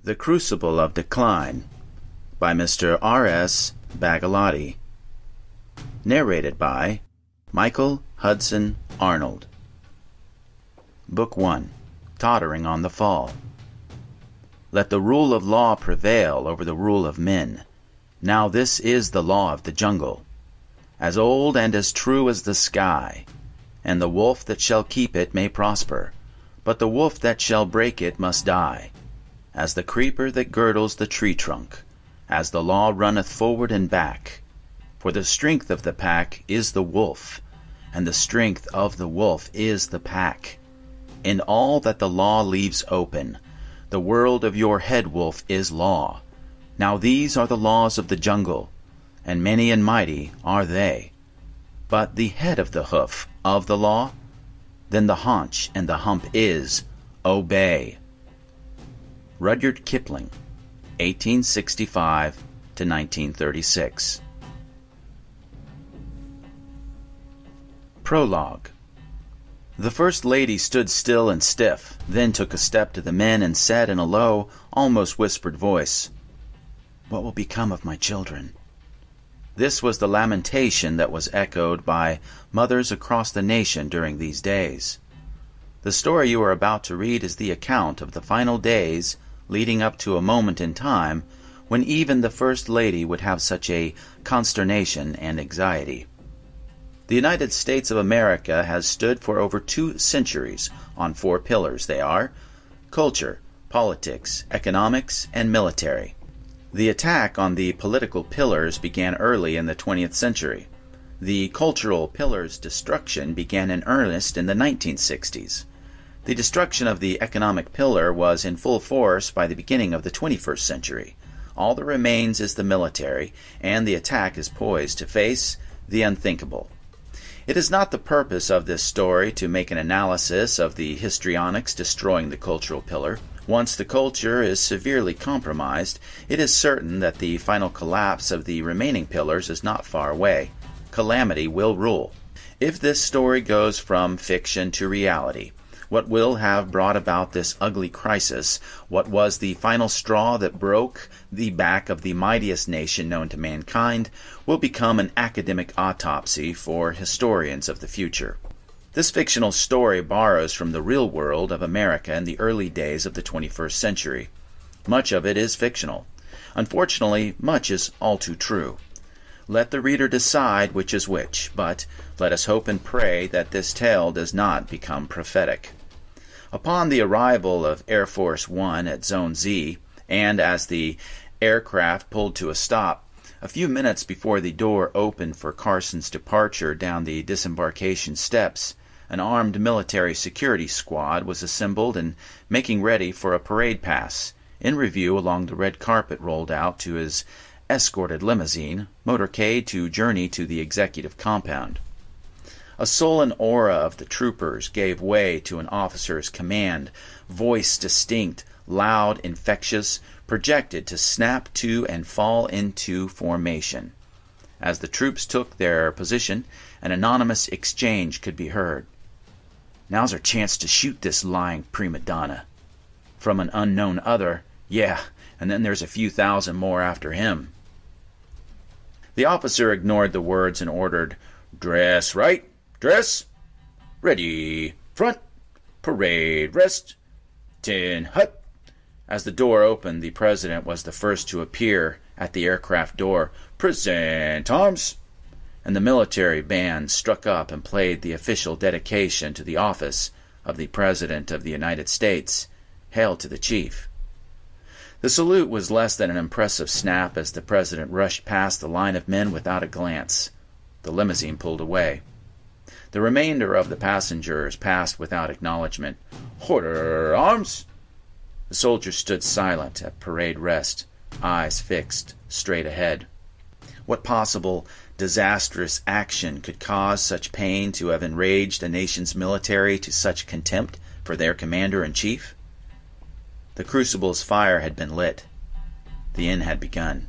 The Crucible of Decline by Mr. R.S. Bagalotti. Narrated by Michael Hudson Arnold. Book 1. Tottering on the Fall. Let the rule of law prevail over the rule of men. Now this is the law of the jungle, as old and as true as the sky. And the wolf that shall keep it may prosper, but the wolf that shall break it must die. As the creeper that girdles the tree trunk, as the law runneth forward and back. For the strength of the pack is the wolf, and the strength of the wolf is the pack. In all that the law leaves open, the world of your head wolf is law. Now these are the laws of the jungle, and many and mighty are they. But the head of the hoof of the law, then the haunch and the hump is, obey. Rudyard Kipling, 1865 to 1936. Prologue. The First Lady stood still and stiff, then took a step to the men and said in a low, almost whispered voice, "What will become of my children?" This was the lamentation that was echoed by mothers across the nation during these days. The story you are about to read is the account of the final days leading up to a moment in time when even the First Lady would have such a consternation and anxiety. The United States of America has stood for over 2 centuries on 4 pillars. They are culture, politics, economics, and military. The attack on the political pillars began early in the 20th century. The cultural pillar's destruction began in earnest in the 1960s. The destruction of the economic pillar was in full force by the beginning of the 21st century. All that remains is the military, and the attack is poised to face the unthinkable. It is not the purpose of this story to make an analysis of the histrionics destroying the cultural pillar. Once the culture is severely compromised, it is certain that the final collapse of the remaining pillars is not far away. Calamity will rule. If this story goes from fiction to reality, what will have brought about this ugly crisis, what was the final straw that broke the back of the mightiest nation known to mankind, will become an academic autopsy for historians of the future. This fictional story borrows from the real world of America in the early days of the 21st century. Much of it is fictional. Unfortunately, much is all too true. Let the reader decide which is which, but let us hope and pray that this tale does not become prophetic. Upon the arrival of Air Force One at Zone Z, and as the aircraft pulled to a stop, a few minutes before the door opened for Carson's departure down the disembarkation steps, an armed military security squad was assembled and making ready for a parade pass. In review along the red carpet rolled out to his escorted limousine, motorcade to journey to the executive compound. A sullen aura of the troopers gave way to an officer's command, voice distinct, loud, infectious, projected to snap to and fall into formation. As the troops took their position, an anonymous exchange could be heard. "Now's our chance to shoot this lying prima donna." From an unknown other, "Yeah, and then there's a few thousand more after him." The officer ignored the words and ordered, "Dress right, dress, ready, front, parade, rest, 10, hut." As the door opened, the president was the first to appear at the aircraft door. "Present arms!" And the military band struck up and played the official dedication to the office of the President of the United States. Hail to the Chief. The salute was less than an impressive snap as the President rushed past the line of men without a glance. The limousine pulled away. The remainder of the passengers passed without acknowledgement. "Order arms!" The soldiers stood silent at parade rest, eyes fixed straight ahead. What possible disastrous action could cause such pain to have enraged a nation's military to such contempt for their commander-in-chief? The Crucible's fire had been lit. The end had begun.